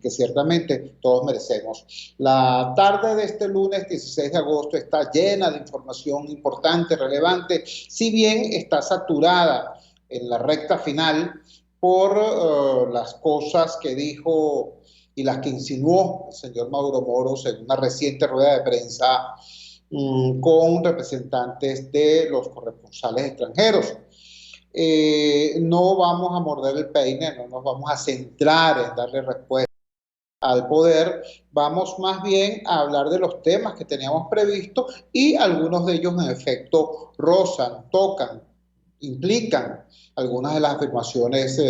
que ciertamente todos merecemos. La tarde de este lunes 16 de agosto está llena de información importante, relevante, si bien está saturada en la recta final por las cosas que dijo y las que insinuó el señor Mauro Moros en una reciente rueda de prensa con representantes de los corresponsales extranjeros. No vamos a morder el peine, no nos vamos a centrar en darle respuesta al poder, vamos más bien a hablar de los temas que teníamos previstos y algunos de ellos en efecto rozan, tocan, implican algunas de las afirmaciones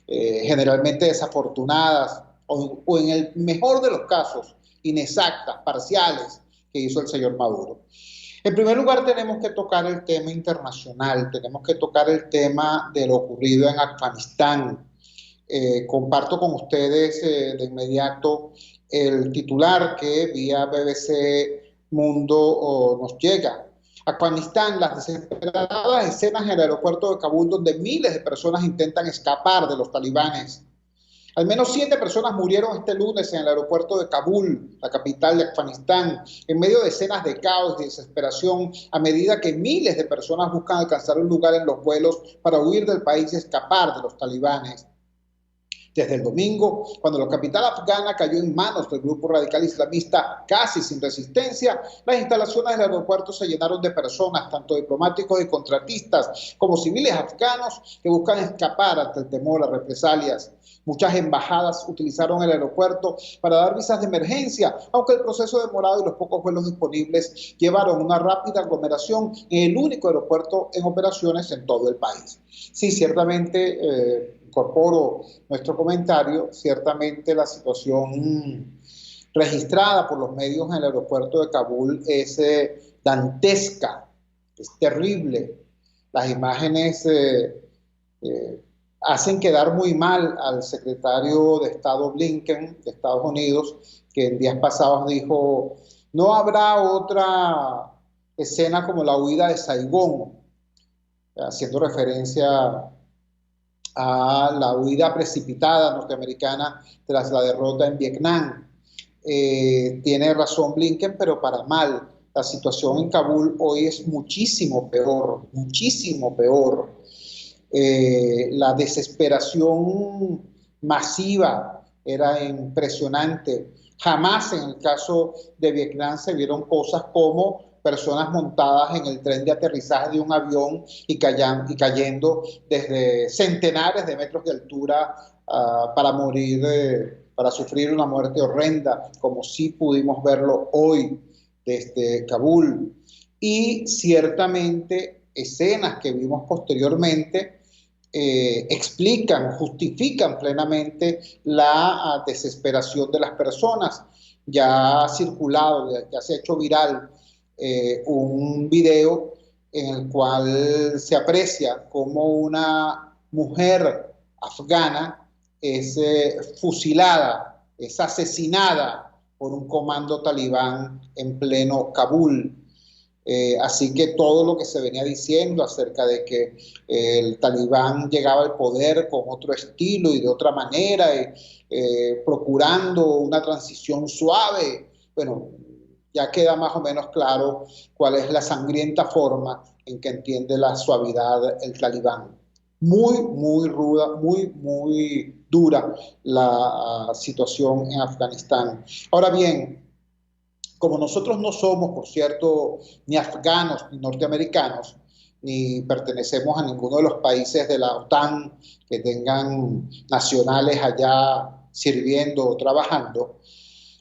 generalmente desafortunadas o en el mejor de los casos inexactas, parciales que hizo el señor Maduro. En primer lugar, tenemos que tocar el tema internacional, tenemos que tocar el tema de lo ocurrido en Afganistán. Comparto con ustedes de inmediato el titular que vía BBC Mundo nos llega. Afganistán, las desesperadas escenas en el aeropuerto de Kabul donde miles de personas intentan escapar de los talibanes. Al menos 7 personas murieron este lunes en el aeropuerto de Kabul, la capital de Afganistán, en medio de escenas de caos y desesperación a medida que miles de personas buscan alcanzar un lugar en los vuelos para huir del país y escapar de los talibanes. Desde el domingo, cuando la capital afgana cayó en manos del grupo radical islamista casi sin resistencia, las instalaciones del aeropuerto se llenaron de personas, tanto diplomáticos y contratistas, como civiles afganos que buscan escapar ante el temor a represalias. Muchas embajadas utilizaron el aeropuerto para dar visas de emergencia, aunque el proceso demorado y los pocos vuelos disponibles llevaron una rápida aglomeración en el único aeropuerto en operaciones en todo el país. Sí, ciertamente incorporo nuestro comentario, ciertamente la situación registrada por los medios en el aeropuerto de Kabul es dantesca, es terrible. Las imágenes hacen quedar muy mal al secretario de Estado Blinken de Estados Unidos, que en días pasados dijo, no habrá otra escena como la huida de Saigón, haciendo referencia a la huida precipitada norteamericana tras la derrota en Vietnam. Tiene razón Blinken, pero para mal. La situación en Kabul hoy es muchísimo peor, muchísimo peor. La desesperación masiva era impresionante. Jamás en el caso de Vietnam se vieron cosas como personas montadas en el tren de aterrizaje de un avión y cayendo desde centenares de metros de altura para morir, para sufrir una muerte horrenda, como sí pudimos verlo hoy desde Kabul. Y ciertamente escenas que vimos posteriormente explican, justifican plenamente la desesperación de las personas. Ya ha circulado, ya se ha hecho viral un video en el cual se aprecia cómo una mujer afgana es fusilada, es asesinada por un comando talibán en pleno Kabul. Así que todo lo que se venía diciendo acerca de que el talibán llegaba al poder con otro estilo y de otra manera, procurando una transición suave, bueno, ya queda más o menos claro cuál es la sangrienta forma en que entiende la suavidad el talibán. Muy, muy ruda, muy, muy dura la situación en Afganistán. Ahora bien, como nosotros no somos, por cierto, ni afganos ni norteamericanos, ni pertenecemos a ninguno de los países de la OTAN que tengan nacionales allá sirviendo o trabajando,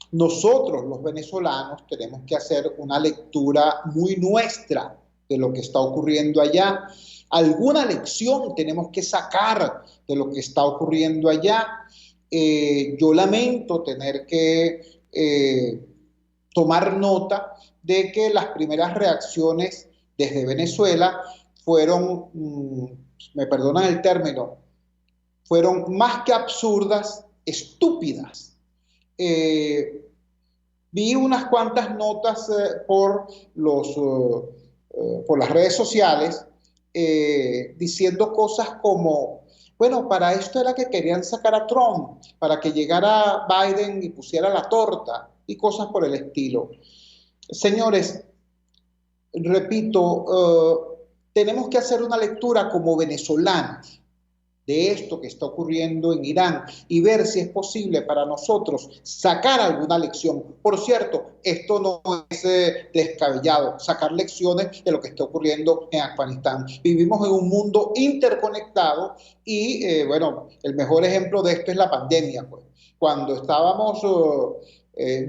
nosotros los venezolanos tenemos que hacer una lectura muy nuestra de lo que está ocurriendo allá. Alguna lección tenemos que sacar de lo que está ocurriendo allá. Yo lamento tener que tomar nota de que las primeras reacciones desde Venezuela fueron, me perdonan el término, fueron más que absurdas, estúpidas. Vi unas cuantas notas por las redes sociales diciendo cosas como Bueno, para esto era que querían sacar a Trump, para que llegara Biden y pusiera la torta y cosas por el estilo. Señores, repito, tenemos que hacer una lectura como venezolanos de esto que está ocurriendo en Irán y ver si es posible para nosotros sacar alguna lección. Por cierto, esto no es descabellado, sacar lecciones de lo que está ocurriendo en Afganistán. Vivimos en un mundo interconectado y, bueno, el mejor ejemplo de esto es la pandemia. Pues. Cuando estábamos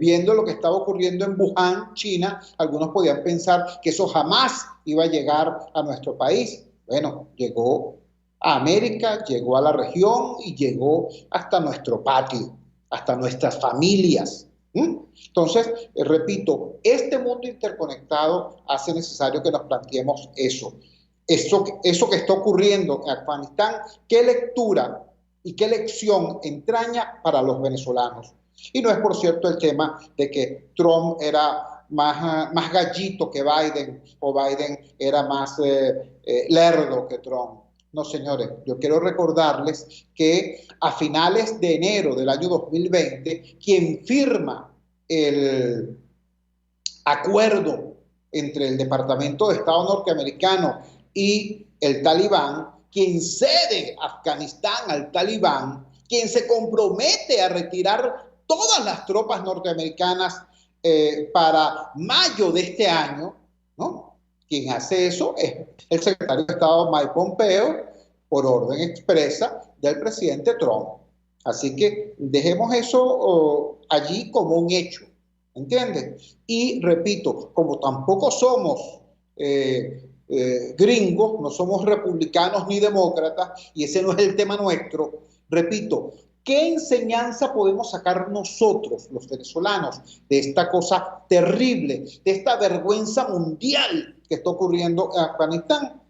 viendo lo que estaba ocurriendo en Wuhan, China, algunos podían pensar que eso jamás iba a llegar a nuestro país. Bueno, llegó a América, llegó a la región y llegó hasta nuestro patio, hasta nuestras familias. Entonces, repito, este mundo interconectado hace necesario que nos planteemos eso que está ocurriendo en Afganistán, qué lectura y qué lección entraña para los venezolanos. Y no es, por cierto, el tema de que Trump era más gallito que Biden o Biden era más lerdo que Trump. No, señores, yo quiero recordarles que a finales de enero del año 2020, quien firma el acuerdo entre el Departamento de Estado norteamericano y el Talibán, quien cede Afganistán al Talibán, quien se compromete a retirar todas las tropas norteamericanas para mayo de este año, ¿no? Quien hace eso es el secretario de Estado Mike Pompeo por orden expresa del presidente Trump. Así que dejemos eso allí como un hecho, ¿entiendes? Y repito, como tampoco somos gringos, no somos republicanos ni demócratas, y ese no es el tema nuestro, repito, ¿qué enseñanza podemos sacar nosotros, los venezolanos, de esta cosa terrible, de esta vergüenza mundial que está ocurriendo en Afganistán?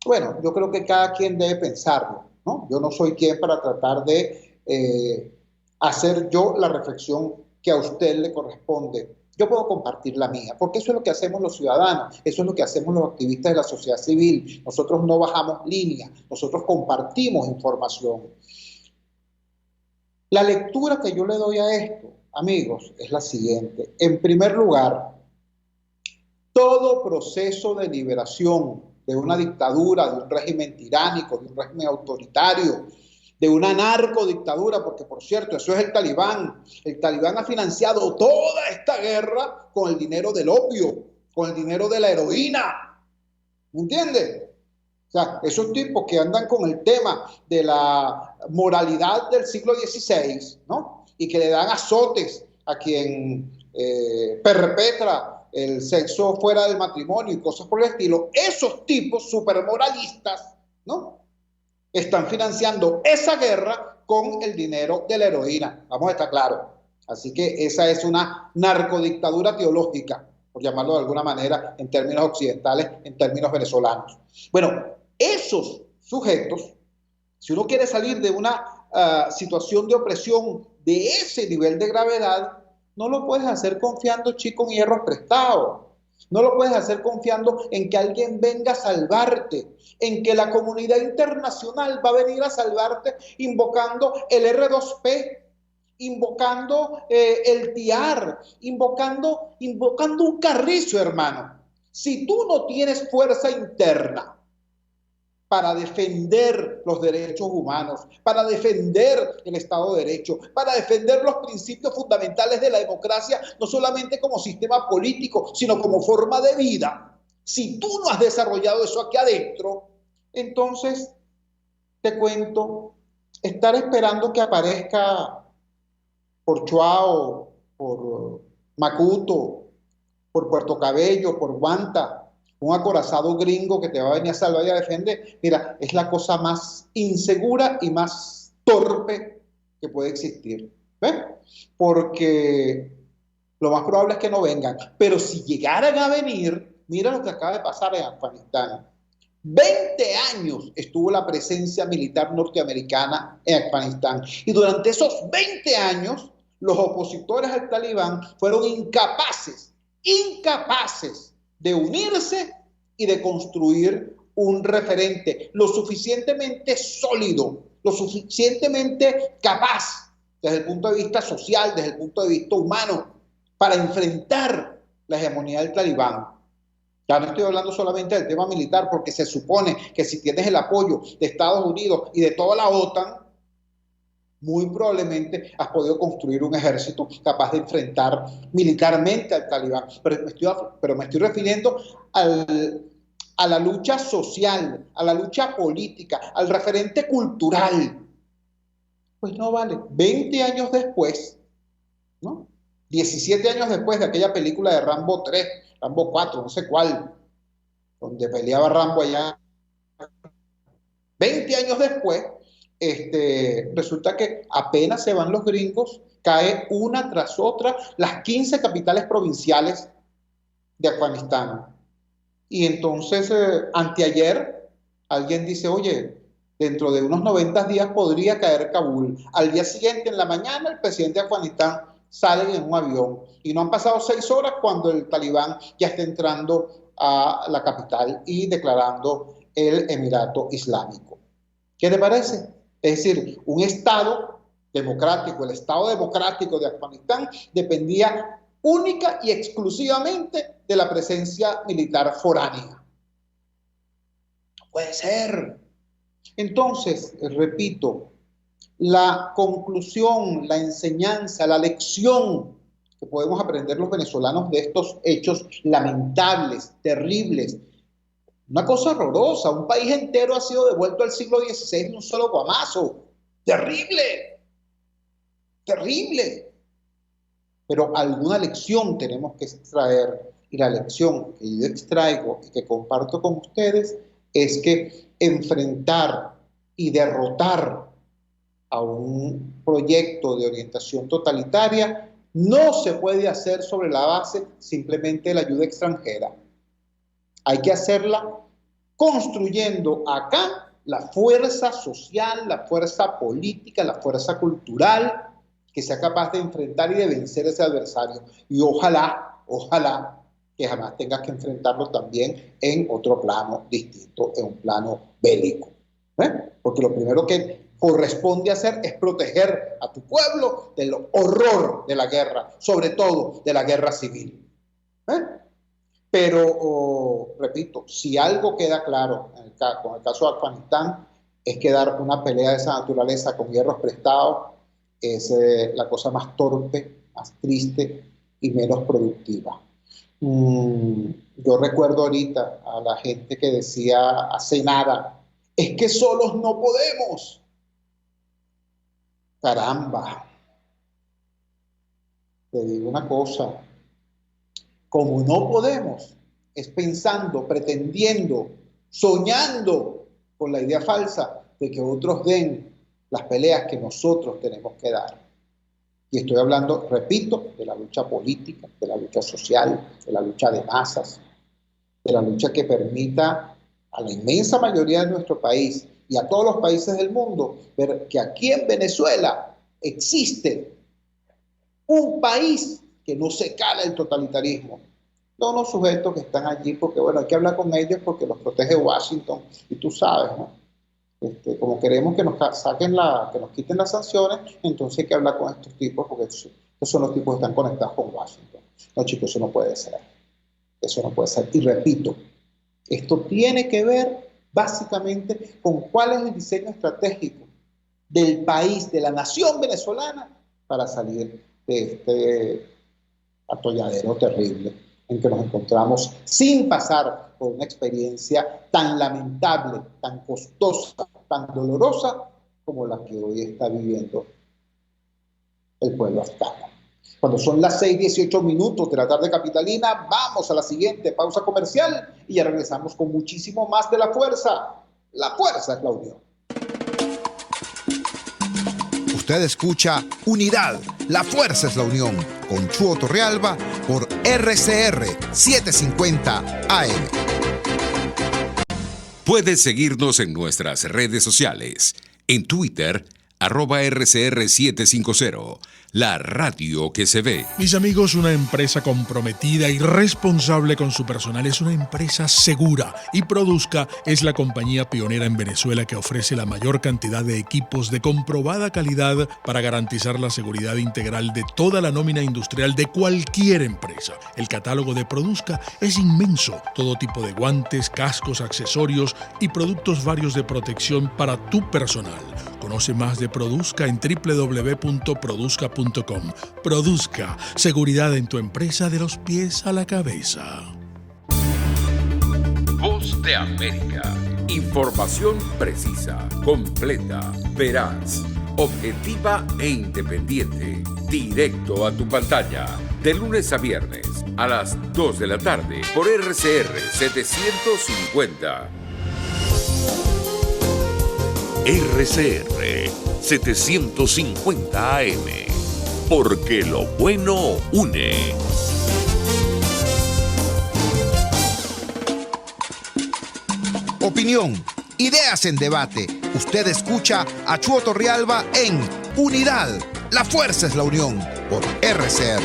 Bueno, yo creo que cada quien debe pensarlo, ¿no? Yo no soy quien para tratar de hacer yo la reflexión que a usted le corresponde. Yo puedo compartir la mía, porque eso es lo que hacemos los ciudadanos, eso es lo que hacemos los activistas de la sociedad civil. Nosotros no bajamos línea, nosotros compartimos información. La lectura que yo le doy a esto, amigos, es la siguiente. En primer lugar, todo proceso de liberación de una dictadura, de un régimen tiránico, de un régimen autoritario, de una narcodictadura, porque por cierto, eso es el Talibán. El Talibán ha financiado toda esta guerra con el dinero del opio, con el dinero de la heroína. ¿Me entiendes? O sea, esos tipos que andan con el tema de la moralidad del siglo XVI, ¿no? Y que le dan azotes a quien perpetra el sexo fuera del matrimonio y cosas por el estilo, esos tipos supermoralistas, ¿no? Están financiando esa guerra con el dinero de la heroína. Vamos a estar claros. Así que esa es una narcodictadura teológica, por llamarlo de alguna manera, en términos occidentales, en términos venezolanos. Bueno, esos sujetos, si uno quiere salir de una situación de opresión de ese nivel de gravedad, no lo puedes hacer confiando, chico, en hierros prestados. No lo puedes hacer confiando en que alguien venga a salvarte, en que la comunidad internacional va a venir a salvarte invocando el R2P, invocando el TIAR, invocando un carrizo, hermano. Si tú no tienes fuerza interna para defender los derechos humanos, para defender el Estado de Derecho, para defender los principios fundamentales de la democracia, no solamente como sistema político, sino como forma de vida. Si tú no has desarrollado eso aquí adentro, entonces, te cuento, estar esperando que aparezca por Chuao, por Macuto, por Puerto Cabello, por Guanta, un acorazado gringo que te va a venir a salvar y a defender, mira, es la cosa más insegura y más torpe que puede existir. ¿Ves? Porque lo más probable es que no vengan. Pero si llegaran a venir, mira lo que acaba de pasar en Afganistán. 20 años estuvo la presencia militar norteamericana en Afganistán. Y durante esos 20 años, los opositores al Talibán fueron incapaces de unirse y de construir un referente lo suficientemente sólido, lo suficientemente capaz desde el punto de vista social, desde el punto de vista humano, para enfrentar la hegemonía del talibán. Ya no estoy hablando solamente del tema militar, porque se supone que si tienes el apoyo de Estados Unidos y de toda la OTAN, muy probablemente has podido construir un ejército capaz de enfrentar militarmente al talibán. Pero me estoy refiriendo a la lucha social, a la lucha política, al referente cultural. Pues no vale. 20 años después, ¿no? 17 años después de aquella película de Rambo 3, Rambo 4, no sé cuál, donde peleaba Rambo allá. 20 años después, resulta que apenas se van los gringos, cae una tras otra las 15 capitales provinciales de Afganistán. Y entonces, anteayer, alguien dice, oye, dentro de unos 90 días podría caer Kabul. Al día siguiente, en la mañana, el presidente de Afganistán sale en un avión. Y no han pasado 6 horas cuando el talibán ya está entrando a la capital y declarando el Emirato Islámico. ¿Qué te parece? Es decir, un Estado democrático, el Estado democrático de Afganistán dependía única y exclusivamente de la presencia militar foránea. No puede ser. Entonces, repito, la conclusión, la enseñanza, la lección que podemos aprender los venezolanos de estos hechos lamentables, terribles, una cosa horrorosa, un país entero ha sido devuelto al siglo XVI de un solo guamazo. Terrible, terrible. Pero alguna lección tenemos que extraer, y la lección que yo extraigo y que comparto con ustedes es que enfrentar y derrotar a un proyecto de orientación totalitaria no se puede hacer sobre la base simplemente de la ayuda extranjera. Hay que hacerla construyendo acá la fuerza social, la fuerza política, la fuerza cultural que sea capaz de enfrentar y de vencer a ese adversario. Y ojalá que jamás tengas que enfrentarlo también en otro plano distinto, en un plano bélico. Porque lo primero que corresponde hacer es proteger a tu pueblo del horror de la guerra, sobre todo de la guerra civil. Pero, repito, si algo queda claro con el caso de Afganistán, es que dar una pelea de esa naturaleza con hierros prestados es la cosa más torpe, más triste y menos productiva. Yo recuerdo ahorita a la gente que decía hace nada, es que solos no podemos. Caramba, te digo una cosa, como no podemos, es pensando, pretendiendo, soñando con la idea falsa de que otros den las peleas que nosotros tenemos que dar. Y estoy hablando, repito, de la lucha política, de la lucha social, de la lucha de masas, de la lucha que permita a la inmensa mayoría de nuestro país y a todos los países del mundo ver que aquí en Venezuela existe un país que no se cala el totalitarismo. No los sujetos que están allí porque, bueno, hay que hablar con ellos porque los protege Washington y tú sabes, ¿no? Como queremos que nos saquen que nos quiten las sanciones, entonces hay que hablar con estos tipos porque estos son los tipos que están conectados con Washington. No, chicos, eso no puede ser. Eso no puede ser. Y repito, esto tiene que ver básicamente con cuál es el diseño estratégico del país, de la nación venezolana, para salir de este atolladero terrible en que nos encontramos sin pasar por una experiencia tan lamentable, tan costosa, tan dolorosa como la que hoy está viviendo el pueblo afgano. Cuando son las 6:18 de la tarde capitalina, vamos a la siguiente pausa comercial y ya regresamos con muchísimo más de La Fuerza. La fuerza es la unión. Usted escucha Unidad, la fuerza es la unión, con Chuo Torrealba por RCR 750 AM. Puedes seguirnos en nuestras redes sociales. En Twitter, @RCR750. la radio que se ve. Mis amigos, una empresa comprometida y responsable con su personal es una empresa segura, y Produzca es la compañía pionera en Venezuela que ofrece la mayor cantidad de equipos de comprobada calidad para garantizar la seguridad integral de toda la nómina industrial de cualquier empresa. El catálogo de Produzca es inmenso, todo tipo de guantes, cascos, accesorios y productos varios de protección para tu personal. Conoce más de Produzca en www.produzca.com. Produzca, seguridad en tu empresa de los pies a la cabeza. Voz de América. Información precisa, completa, veraz, objetiva e independiente. Directo a tu pantalla. De lunes a viernes a las 2 de la tarde por RCR 750. RCR 750 AM. Porque lo bueno une. Opinión, ideas en debate. Usted escucha a Chuo Torrealba en Unidad. La fuerza es la unión por RCR.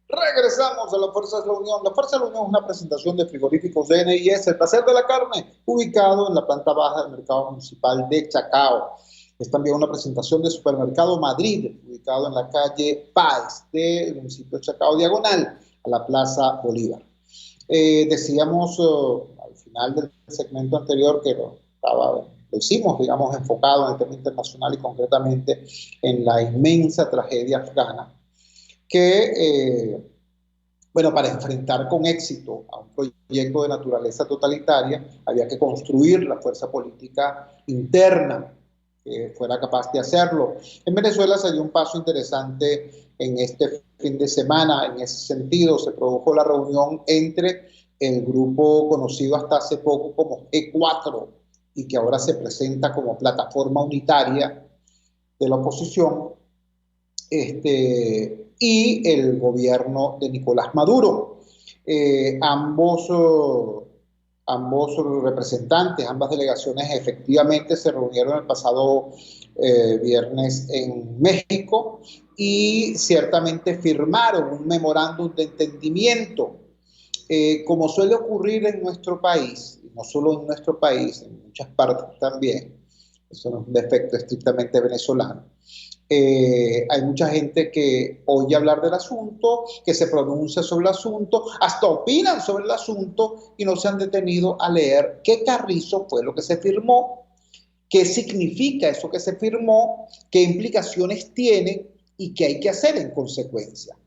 Regresamos a La Fuerza es la Unión. La Fuerza es la Unión es una presentación de Frigoríficos DNIS, el placer de la carne, ubicado en la planta baja del Mercado Municipal de Chacao. Es también una presentación de Supermercado Madrid, ubicado en la calle Páez del municipio de Chacao, diagonal a la Plaza Bolívar. Decíamos al final del segmento anterior que lo hicimos, digamos, enfocado en el tema internacional y concretamente en la inmensa tragedia afgana, que, bueno, para enfrentar con éxito a un proyecto de naturaleza totalitaria, había que construir la fuerza política interna que fuera capaz de hacerlo. En Venezuela se dio un paso interesante en este fin de semana. En ese sentido, se produjo la reunión entre el grupo conocido hasta hace poco como E4 y que ahora se presenta como plataforma unitaria de la oposición, y el gobierno de Nicolás Maduro. Ambos representantes, ambas delegaciones efectivamente se reunieron el pasado viernes en México y ciertamente firmaron un memorándum de entendimiento. Como suele ocurrir en nuestro país, y no solo en nuestro país, en muchas partes también, eso no es un defecto estrictamente venezolano, hay mucha gente que oye hablar del asunto, que se pronuncia sobre el asunto, hasta opinan sobre el asunto y no se han detenido a leer qué carrizo fue lo que se firmó, qué significa eso que se firmó, qué implicaciones tiene y qué hay que hacer en consecuencia.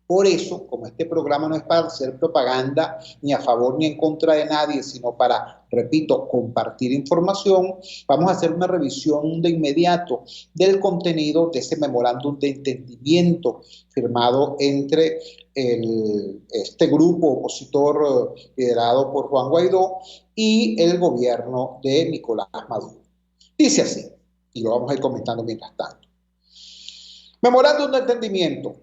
Por eso, como este programa no es para hacer propaganda ni a favor ni en contra de nadie, sino para, repito, compartir información, vamos a hacer una revisión de inmediato del contenido de ese memorándum de entendimiento firmado entre este grupo opositor liderado por Juan Guaidó y el gobierno de Nicolás Maduro. Dice así, y lo vamos a ir comentando mientras tanto. Memorándum de entendimiento.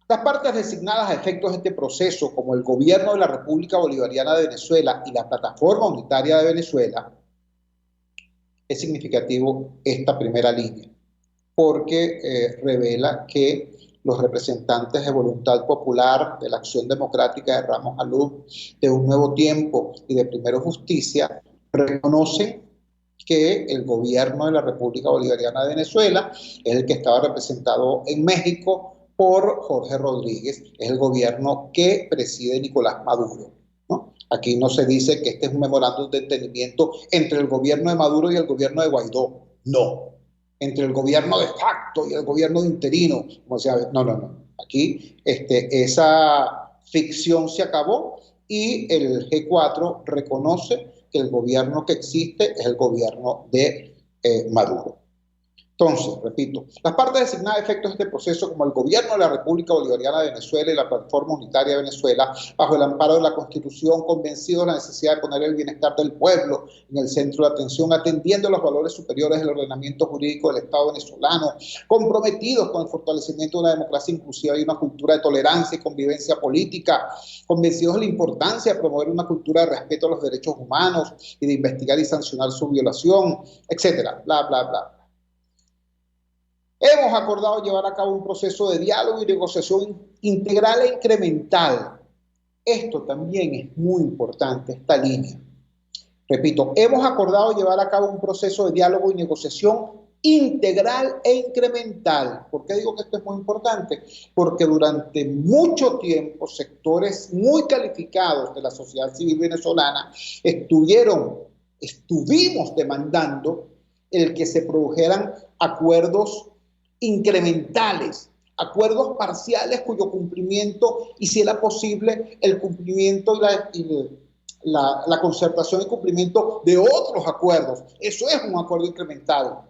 Las partes designadas a efectos de este proceso, como el Gobierno de la República Bolivariana de Venezuela y la Plataforma Unitaria de Venezuela, es significativo esta primera línea, porque revela que los representantes de Voluntad Popular, de la Acción Democrática de Ramos Alud, de Un Nuevo Tiempo y de Primero Justicia, reconocen que el Gobierno de la República Bolivariana de Venezuela es el que estaba representado en México por Jorge Rodríguez, es el gobierno que preside Nicolás Maduro, ¿no? Aquí no se dice que este es un memorándum de entendimiento entre el gobierno de Maduro y el gobierno de Guaidó, no. Entre el gobierno de facto y el gobierno de interino, como se llama. No. Aquí esa ficción se acabó y el G4 reconoce que el gobierno que existe es el gobierno de Maduro. Entonces, repito, las partes designadas a efectos de este proceso, como el Gobierno de la República Bolivariana de Venezuela y la Plataforma Unitaria de Venezuela, bajo el amparo de la Constitución, convencidos de la necesidad de poner el bienestar del pueblo en el centro de atención, atendiendo a los valores superiores del ordenamiento jurídico del Estado venezolano, comprometidos con el fortalecimiento de una democracia inclusiva y una cultura de tolerancia y convivencia política, convencidos de la importancia de promover una cultura de respeto a los derechos humanos y de investigar y sancionar su violación, etcétera, bla, bla, bla. Hemos acordado llevar a cabo un proceso de diálogo y negociación integral e incremental. Esto también es muy importante, esta línea. Repito, hemos acordado llevar a cabo un proceso de diálogo y negociación integral e incremental. ¿Por qué digo que esto es muy importante? Porque durante mucho tiempo sectores muy calificados de la sociedad civil venezolana estuvimos demandando el que se produjeran acuerdos incrementales, acuerdos parciales cuyo cumplimiento hiciera posible el cumplimiento y la concertación y cumplimiento de otros acuerdos. Eso es un acuerdo incremental.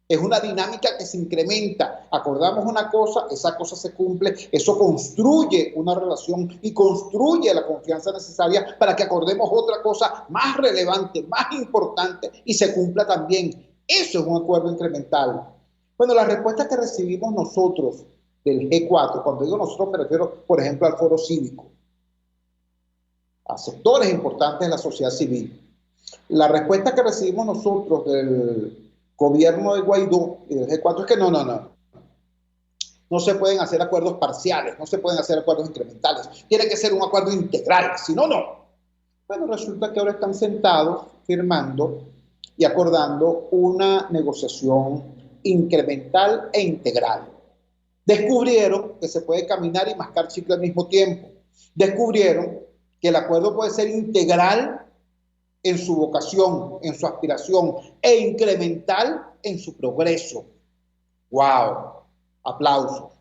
Es una dinámica que se incrementa. Acordamos una cosa, esa cosa se cumple, eso construye una relación y construye la confianza necesaria para que acordemos otra cosa más relevante, más importante y se cumpla también. Eso es un acuerdo incremental. Bueno, la respuesta que recibimos nosotros del G4, cuando digo nosotros me refiero, por ejemplo, al foro cívico, a sectores importantes de la sociedad civil. La respuesta que recibimos nosotros del gobierno de Guaidó y del G4 es que no se pueden hacer acuerdos parciales, no se pueden hacer acuerdos incrementales, tiene que ser un acuerdo integral, si no, no. Bueno, resulta que ahora están sentados firmando y acordando una negociación incremental e integral. Descubrieron que se puede caminar y mascar chicle al mismo tiempo. Descubrieron que el acuerdo puede ser integral en su vocación, en su aspiración, e incremental en su progreso. ¡Wow! Aplausos.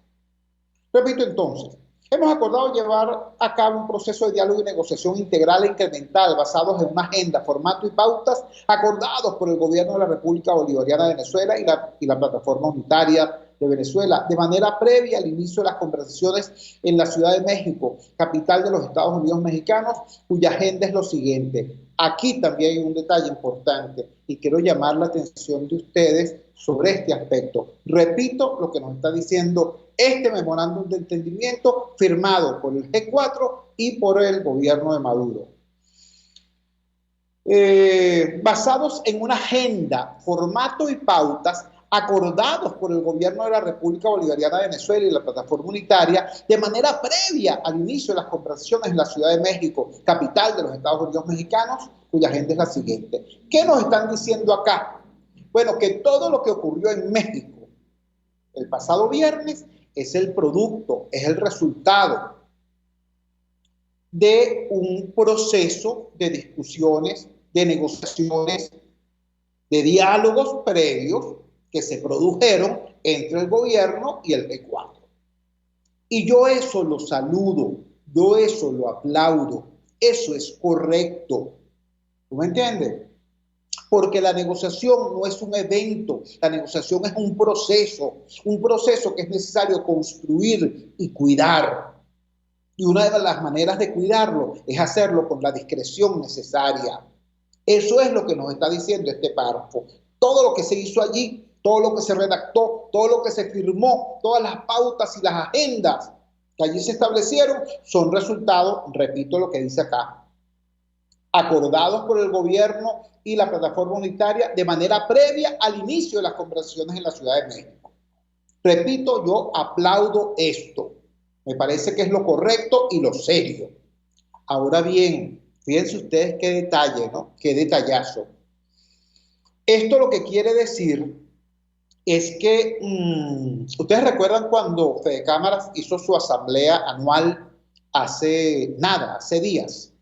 Repito entonces, hemos acordado llevar a cabo un proceso de diálogo y negociación integral e incremental basados en una agenda, formato y pautas acordados por el gobierno de la República Bolivariana de Venezuela y la Plataforma Unitaria de Venezuela, de manera previa al inicio de las conversaciones en la Ciudad de México, capital de los Estados Unidos mexicanos, cuya agenda es lo siguiente. Aquí también hay un detalle importante y quiero llamar la atención de ustedes sobre este aspecto. Repito lo que nos está diciendo este memorándum de entendimiento firmado por el G4 y por el gobierno de Maduro. Basados en una agenda, formato y pautas acordados por el gobierno de la República Bolivariana de Venezuela y la Plataforma Unitaria de manera previa al inicio de las conversaciones en la Ciudad de México, capital de los Estados Unidos mexicanos, cuya agenda es la siguiente. ¿Qué nos están diciendo acá? Bueno, que todo lo que ocurrió en México el pasado viernes es el producto, es el resultado de un proceso de discusiones, de negociaciones, de diálogos previos que se produjeron entre el gobierno y el G4. Y yo eso lo saludo, yo eso lo aplaudo, eso es correcto. ¿Tú me entiendes? Porque la negociación no es un evento, la negociación es un proceso que es necesario construir y cuidar. Y una de las maneras de cuidarlo es hacerlo con la discreción necesaria. Eso es lo que nos está diciendo este párrafo. Todo lo que se hizo allí, todo lo que se redactó, todo lo que se firmó, todas las pautas y las agendas que allí se establecieron son resultados, repito lo que dice acá, acordados por el gobierno y la Plataforma Unitaria de manera previa al inicio de las conversaciones en la Ciudad de México. Repito, yo aplaudo esto. Me parece que es lo correcto y lo serio. Ahora bien, fíjense ustedes qué detalle, ¿no? Qué detallazo. Esto lo que quiere decir es que ustedes recuerdan cuando Fede Cámaras hizo su asamblea anual hace días,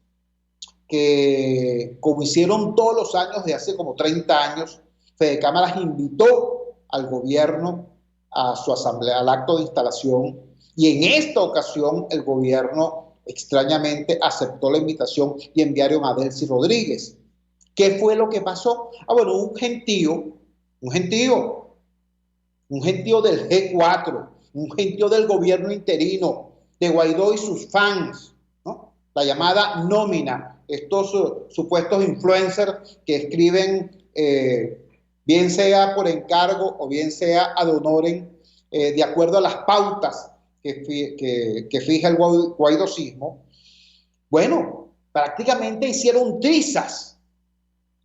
que como hicieron todos los años de hace como 30 años, Fede Cámaras invitó al gobierno a su asamblea, al acto de instalación, y en esta ocasión el gobierno extrañamente aceptó la invitación y enviaron a Delcy Rodríguez. ¿Qué fue lo que pasó? Bueno, un gentío del G4, un gentío del gobierno interino, de Guaidó y sus fans, ¿no? La llamada nómina, estos supuestos influencers que escriben, bien sea por encargo o bien sea ad honorem, de acuerdo a las pautas que fija el guaidosismo. Bueno, prácticamente hicieron trizas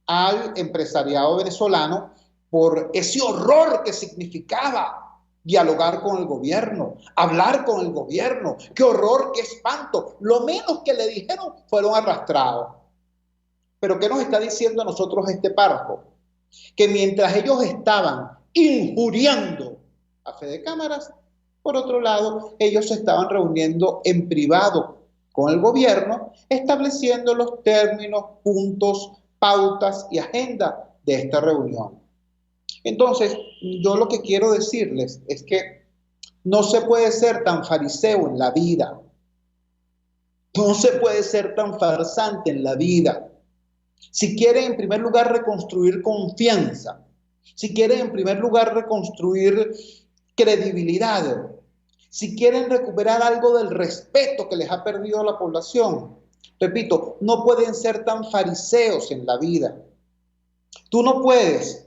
al empresariado venezolano por ese horror que significaba dialogar con el gobierno, hablar con el gobierno. ¡Qué horror, qué espanto! Lo menos que le dijeron fueron arrastrados. Pero ¿qué nos está diciendo a nosotros este párrafo? Que mientras ellos estaban injuriando a Fede Cámaras, por otro lado, ellos se estaban reuniendo en privado con el gobierno, estableciendo los términos, puntos, pautas y agenda de esta reunión. Entonces, yo lo que quiero decirles es que no se puede ser tan fariseo en la vida. No se puede ser tan farsante en la vida. Si quieren, en primer lugar, reconstruir confianza, si quieren, en primer lugar, reconstruir credibilidad, si quieren recuperar algo del respeto que les ha perdido la población, repito, no pueden ser tan fariseos en la vida. Tú no puedes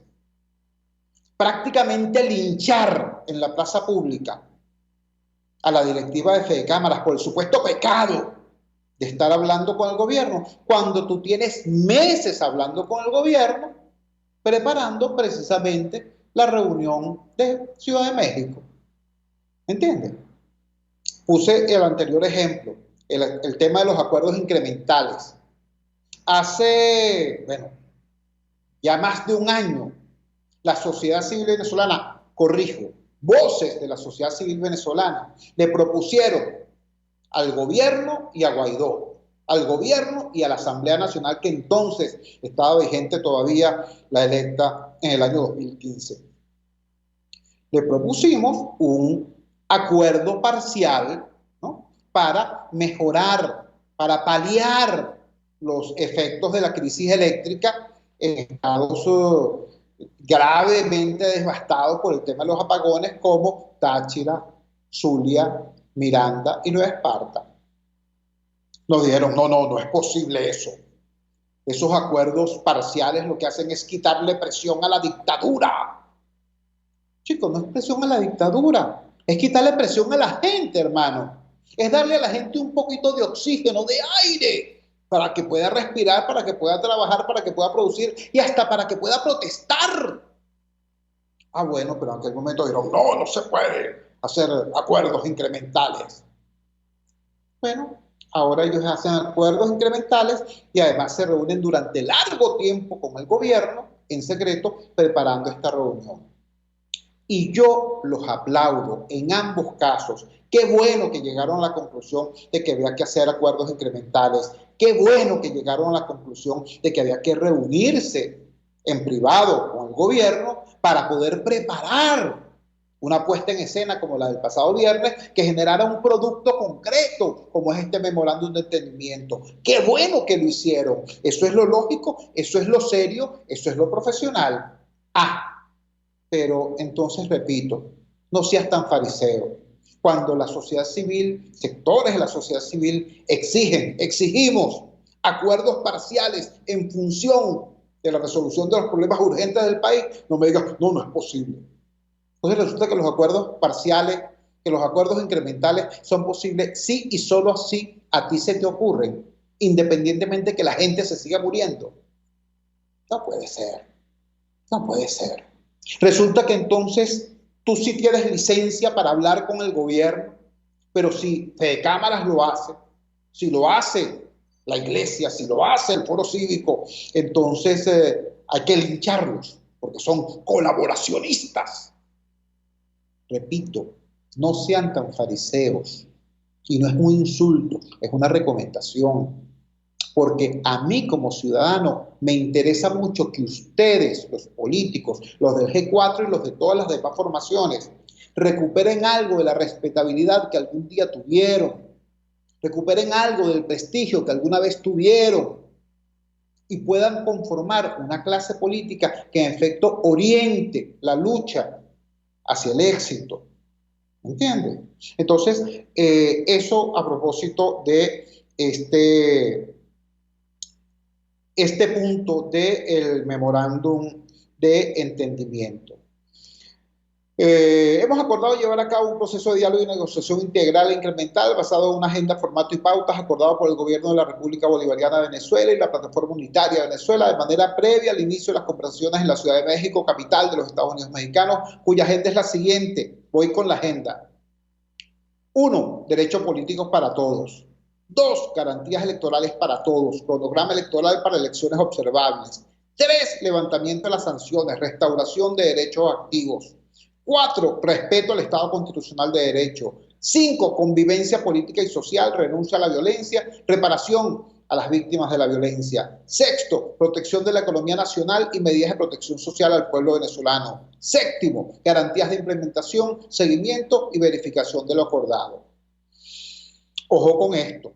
prácticamente linchar en la plaza pública a la directiva de Fede Cámaras por el supuesto pecado de estar hablando con el gobierno, cuando tú tienes meses hablando con el gobierno, preparando precisamente la reunión de Ciudad de México. ¿Entiendes? Puse el anterior ejemplo, el tema de los acuerdos incrementales. Hace, ya más de un año, la sociedad civil venezolana, corrijo, voces de la sociedad civil venezolana le propusieron al gobierno y a Guaidó, al gobierno y a la Asamblea Nacional, que entonces estaba vigente todavía, la electa en el año 2015. Le propusimos un acuerdo parcial, ¿no?, para mejorar, para paliar los efectos de la crisis eléctrica en estados gravemente devastados por el tema de los apagones, como Táchira, Zulia, Miranda y Nueva Esparta. Nos dijeron, no es posible eso. Esos acuerdos parciales lo que hacen es quitarle presión a la dictadura. Chicos, no es presión a la dictadura, es quitarle presión a la gente, hermano. Es darle a la gente un poquito de oxígeno, de aire, para que pueda respirar, para que pueda trabajar, para que pueda producir y hasta para que pueda protestar. Ah, bueno, pero en aquel momento dijeron, no se puede hacer acuerdos incrementales. Bueno, ahora ellos hacen acuerdos incrementales y además se reúnen durante largo tiempo con el gobierno en secreto preparando esta reunión. Y yo los aplaudo en ambos casos. Qué bueno que llegaron a la conclusión de que había que hacer acuerdos incrementales. Qué bueno que llegaron a la conclusión de que había que reunirse en privado con el gobierno para poder preparar una puesta en escena como la del pasado viernes que generara un producto concreto como es este memorándum de entendimiento. Qué bueno que lo hicieron. Eso es lo lógico, eso es lo serio, eso es lo profesional. Pero entonces repito, no seas tan fariseo. Cuando la sociedad civil, sectores de la sociedad civil exigimos acuerdos parciales en función de la resolución de los problemas urgentes del país, no me digas, no es posible. Entonces resulta que los acuerdos parciales, que los acuerdos incrementales son posibles sí y solo así a ti se te ocurren, independientemente de que la gente se siga muriendo. No puede ser, no puede ser. Resulta que entonces tú sí tienes licencia para hablar con el gobierno, pero si Fede Cámaras lo hace, si lo hace la iglesia, si lo hace el foro cívico, entonces hay que lincharlos, porque son colaboracionistas. Repito, no sean tan fariseos, y no es un insulto, es una recomendación. Porque a mí como ciudadano me interesa mucho que ustedes, los políticos, los del G4 y los de todas las demás formaciones, recuperen algo de la respetabilidad que algún día tuvieron, recuperen algo del prestigio que alguna vez tuvieron y puedan conformar una clase política que en efecto oriente la lucha hacia el éxito. ¿Entiendes? Entonces, eso a propósito de este punto del memorándum de entendimiento. Hemos acordado llevar a cabo un proceso de diálogo y negociación integral e incremental basado en una agenda, formato y pautas acordado por el gobierno de la República Bolivariana de Venezuela y la Plataforma Unitaria de Venezuela de manera previa al inicio de las conversaciones en la Ciudad de México, capital de los Estados Unidos mexicanos, cuya agenda es la siguiente. Voy con la agenda. 1. Derechos políticos para todos. 2. Garantías electorales para todos. Cronograma electoral para elecciones observables. 3. Levantamiento de las sanciones. Restauración de derechos activos. 4. Respeto al Estado constitucional de derecho. 5. Convivencia política y social, renuncia a la violencia, reparación a las víctimas de la violencia. 6. Protección de la economía nacional y medidas de protección social al pueblo venezolano. 7. Garantías de implementación, seguimiento y verificación de lo acordado. Ojo con esto.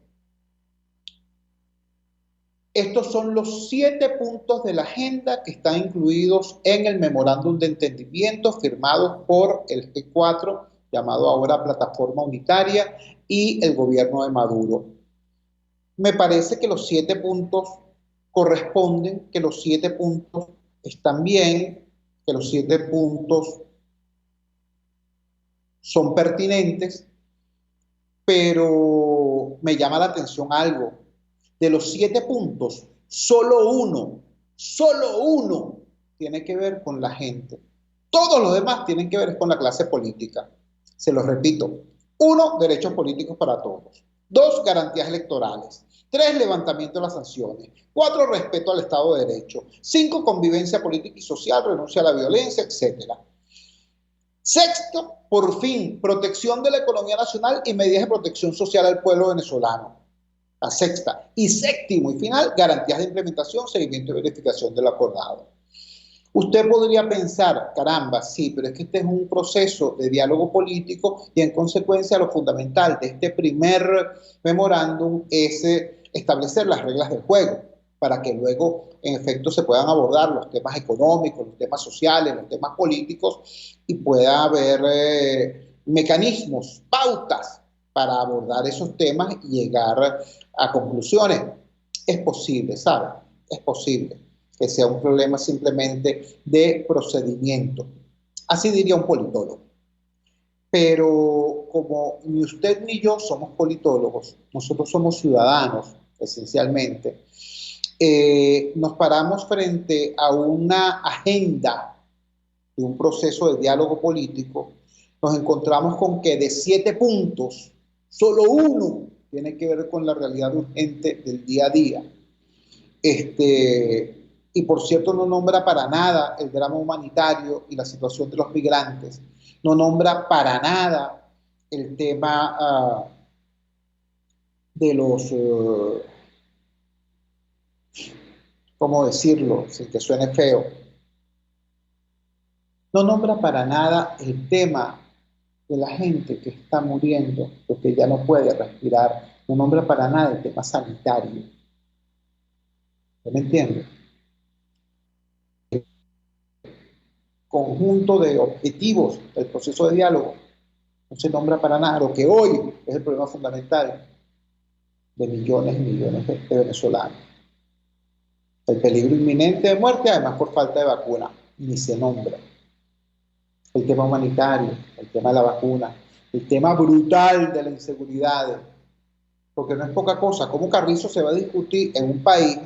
Estos son los 7 puntos de la agenda que están incluidos en el memorándum de entendimiento firmado por el G4, llamado ahora Plataforma Unitaria, y el gobierno de Maduro. Me parece que los 7 puntos corresponden, que los 7 puntos están bien, que los 7 puntos son pertinentes, pero me llama la atención algo. De los 7 puntos, solo uno tiene que ver con la gente. Todos los demás tienen que ver con la clase política. Se los repito. 1. Derechos políticos para todos. 2. Garantías electorales. 3. Levantamiento de las sanciones. 4. Respeto al Estado de Derecho. 5. Convivencia política y social, renuncia a la violencia, etc. 6. Por fin, protección de la economía nacional y medidas de protección social al pueblo venezolano. La 6. Y 7. y final, garantías de implementación, seguimiento y verificación de lo acordado. Usted podría pensar, caramba, sí, pero es que este es un proceso de diálogo político y en consecuencia lo fundamental de este primer memorándum es establecer las reglas del juego para que luego en efecto se puedan abordar los temas económicos, los temas sociales, los temas políticos y pueda haber mecanismos, pautas para abordar esos temas y llegar a conclusiones. Es posible, ¿sabe? Es posible que sea un problema simplemente de procedimiento. Así diría un politólogo. Pero como ni usted ni yo somos politólogos, nosotros somos ciudadanos, esencialmente, nos paramos frente a una agenda de un proceso de diálogo político, nos encontramos con que de 7 puntos, solo uno tiene que ver con la realidad urgente del día a día. Y por cierto no nombra para nada el drama humanitario y la situación de los migrantes. No nombra para nada el tema de los, ¿cómo decirlo sin que suene feo? No nombra para nada el tema de la gente que está muriendo porque ya no puede respirar. No nombra para nada el tema sanitario. ¿Me entiende? El conjunto de objetivos del proceso de diálogo no se nombra para nada lo que hoy es el problema fundamental de millones y millones de venezolanos. El peligro inminente de muerte, además por falta de vacuna, ni se nombra. El tema humanitario, el tema de la vacuna, el tema brutal de la inseguridad, porque no es poca cosa. ¿Cómo carrizo se va a discutir en un país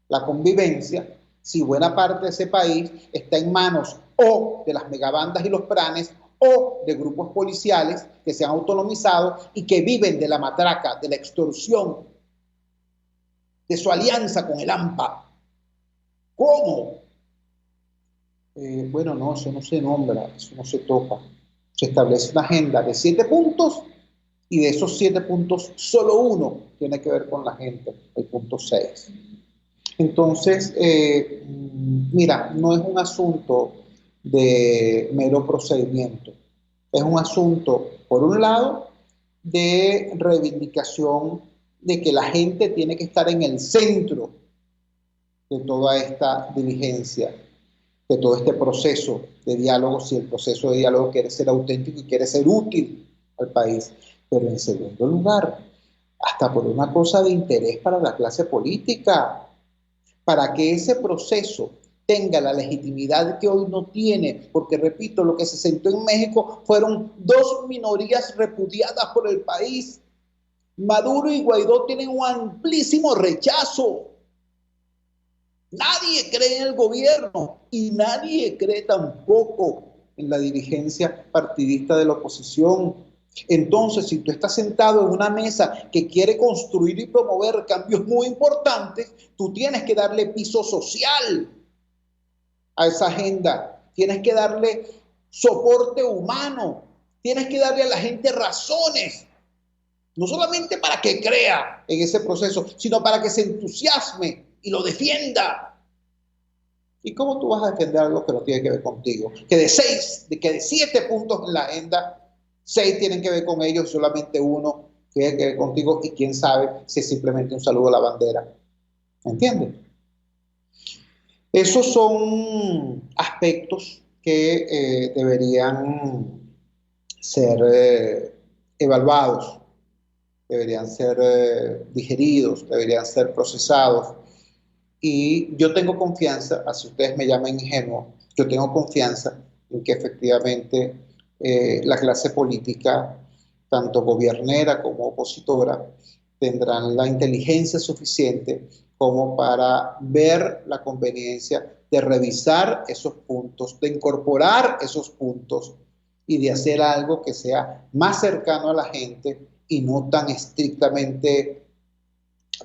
la convivencia si buena parte de ese país está en manos o de las megabandas y los planes o de grupos policiales que se han autonomizado y que viven de la matraca, de la extorsión, de su alianza con el AMPA? ¿Cómo? Bueno, no, eso no se nombra, eso no se toca. Se establece una agenda de 7 puntos y de esos 7 puntos solo uno tiene que ver con la gente, el punto 6. Entonces, mira, no es un asunto de mero procedimiento, es un asunto, por un lado, de reivindicación de que la gente tiene que estar en el centro de toda esta diligencia, de todo este proceso de diálogo, si el proceso de diálogo quiere ser auténtico y quiere ser útil al país. Pero en segundo lugar, hasta por una cosa de interés para la clase política, para que ese proceso tenga la legitimidad que hoy no tiene, porque repito, lo que se sentó en México fueron dos minorías repudiadas por el país. Maduro y Guaidó tienen un amplísimo rechazo. Nadie cree en el gobierno y nadie cree tampoco en la dirigencia partidista de la oposición. Entonces, si tú estás sentado en una mesa que quiere construir y promover cambios muy importantes, tú tienes que darle piso social a esa agenda, tienes que darle soporte humano, tienes que darle a la gente razones, no solamente para que crea en ese proceso, sino para que se entusiasme y lo defienda. ¿Y cómo tú vas a defender algo que no tiene que ver contigo? Que de 7 puntos en la agenda, 6 tienen que ver con ellos, solamente uno tiene que ver contigo, y quién sabe si es simplemente un saludo a la bandera. ¿Entiendes? Esos son aspectos que deberían ser evaluados, deberían ser digeridos, deberían ser procesados. Y yo tengo confianza, así ustedes me llaman ingenuo, yo tengo confianza en que efectivamente la clase política, tanto gobiernera como opositora, tendrán la inteligencia suficiente como para ver la conveniencia de revisar esos puntos, de incorporar esos puntos y de hacer algo que sea más cercano a la gente y no tan estrictamente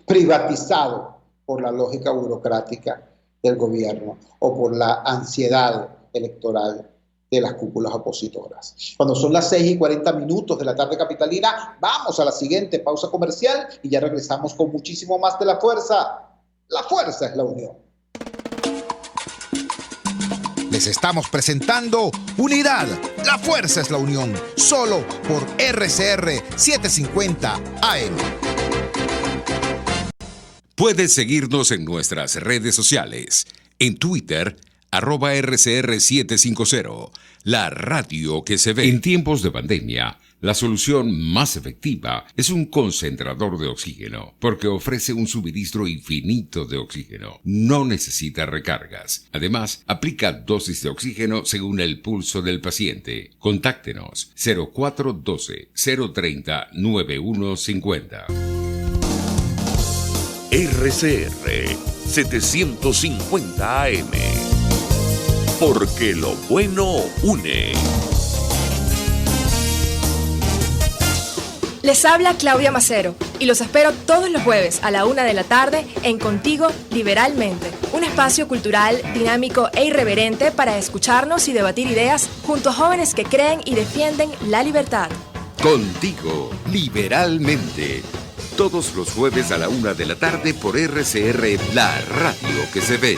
privatizado por la lógica burocrática del gobierno o por la ansiedad electoral de las cúpulas opositoras. Cuando son las 6:40 de la tarde capitalina, vamos a la siguiente pausa comercial y ya regresamos con muchísimo más de La Fuerza. La fuerza es la unión. Les estamos presentando Unidad. La fuerza es la unión. Solo por RCR 750 AM. Puedes seguirnos en nuestras redes sociales. En Twitter, @RCR750. La radio que se ve. En tiempos de pandemia, la solución más efectiva es un concentrador de oxígeno, porque ofrece un suministro infinito de oxígeno. No necesita recargas. Además, aplica dosis de oxígeno según el pulso del paciente. Contáctenos 0412-030-9150. RCR 750 AM. Porque lo bueno une. Les habla Claudia Macero y los espero todos los jueves a la 1 de la tarde en Contigo Liberalmente, un espacio cultural, dinámico e irreverente para escucharnos y debatir ideas junto a jóvenes que creen y defienden la libertad. Contigo Liberalmente. Todos los jueves a la 1 de la tarde por RCR, la radio que se ve.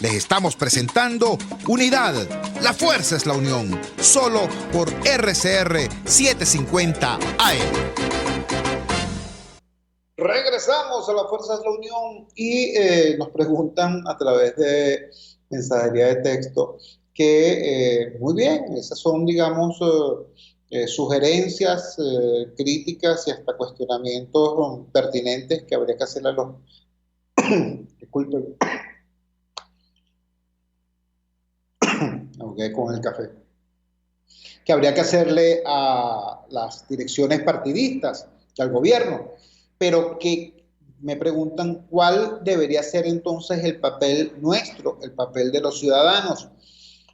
Les estamos presentando Unidad. La fuerza es la unión. Solo por RCR 750 AM. Regresamos a La Fuerza es la Unión y nos preguntan a través de mensajería de texto que muy bien, esas son, digamos, sugerencias, críticas y hasta cuestionamientos pertinentes que habría que hacerle a los... Disculpen. Con el café. Que habría que hacerle a las direcciones partidistas, al gobierno, pero que me preguntan cuál debería ser entonces el papel nuestro, el papel de los ciudadanos.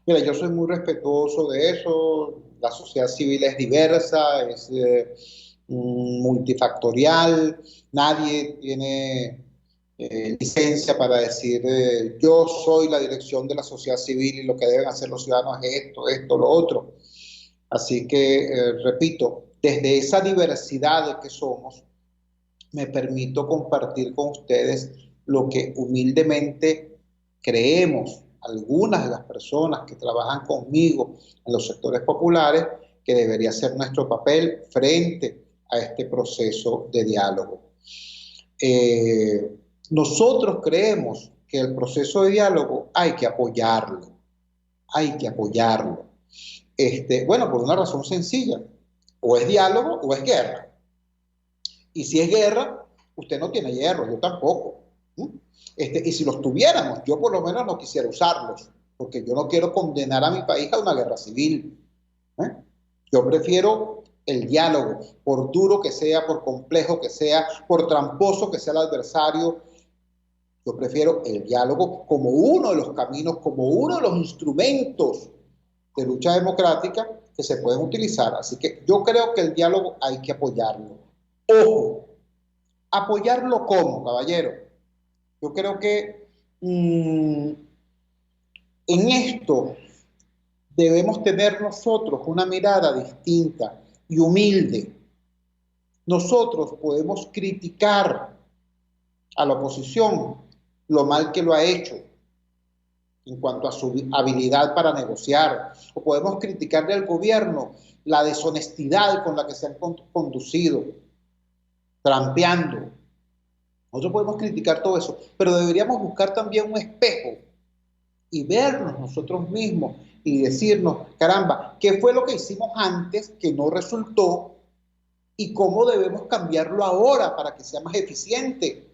Mira, yo soy muy respetuoso de eso. La sociedad civil es diversa, es multifactorial, nadie tiene licencia para decir yo soy la dirección de la sociedad civil y lo que deben hacer los ciudadanos es esto, lo otro. Así que, repito, desde esa diversidad que somos, me permito compartir con ustedes lo que humildemente creemos algunas de las personas que trabajan conmigo en los sectores populares, que debería ser nuestro papel frente a este proceso de diálogo. Nosotros creemos que el proceso de diálogo hay que apoyarlo. Bueno, por una razón sencilla. O es diálogo o es guerra. Y si es guerra, Usted no tiene hierro, yo tampoco. Y si los tuviéramos, yo por lo menos no quisiera usarlos, porque yo no quiero condenar a mi país a una guerra civil. Yo prefiero el diálogo, por duro que sea, por complejo que sea, por tramposo que sea el adversario. Yo prefiero el diálogo como uno de los caminos, como uno de los instrumentos de lucha democrática que se pueden utilizar. Así que yo creo que el diálogo hay que apoyarlo. Ojo, ¿apoyarlo cómo, caballero? Yo creo que en esto debemos tener nosotros una mirada distinta y humilde. Nosotros podemos criticar a la oposición lo mal que lo ha hecho en cuanto a su habilidad para negociar, o podemos criticarle al gobierno la deshonestidad con la que se han conducido, trampeando. Nosotros podemos criticar todo eso, pero deberíamos buscar también un espejo y vernos nosotros mismos y decirnos, caramba, ¿qué fue lo que hicimos antes que no resultó y cómo debemos cambiarlo ahora para que sea más eficiente?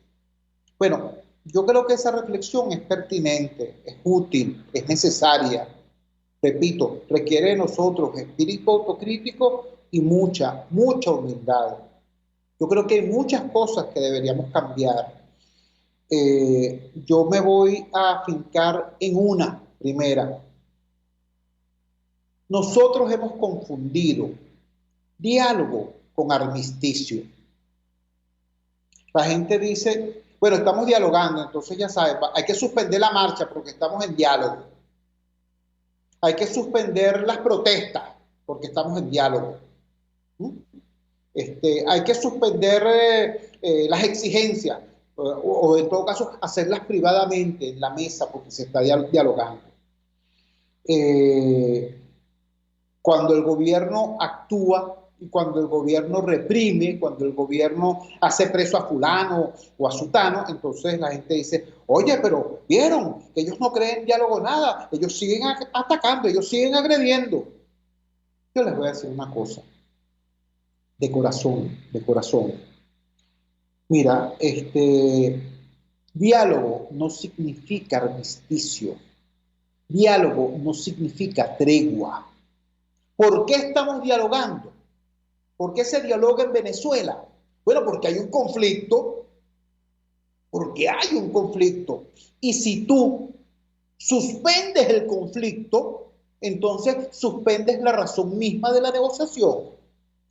Bueno, yo creo que esa reflexión es pertinente, es útil, es necesaria. Repito, requiere de nosotros espíritu autocrítico y mucha humildad. Yo creo que hay muchas cosas que deberíamos cambiar. Yo me voy a afincar en una primera. Nosotros hemos confundido diálogo con armisticio. La gente dice, bueno, estamos dialogando, entonces ya sabes, hay que suspender la marcha porque estamos en diálogo. Hay que suspender las protestas porque estamos en diálogo. Hay que suspender las exigencias o en todo caso hacerlas privadamente en la mesa porque se está dialogando. Cuando el gobierno actúa y cuando el gobierno reprime, cuando el gobierno hace preso a fulano o a sutano, entonces la gente dice, oye, pero ¿vieron? Ellos no creen en diálogo nada, ellos siguen atacando, ellos siguen agrediendo. Yo les voy a decir una cosa, de corazón. Mira, diálogo no significa armisticio, diálogo no significa tregua. ¿Por qué estamos dialogando? ¿Por qué se dialoga en Venezuela? Bueno, porque hay un conflicto, y si tú suspendes el conflicto, entonces suspendes la razón misma de la negociación,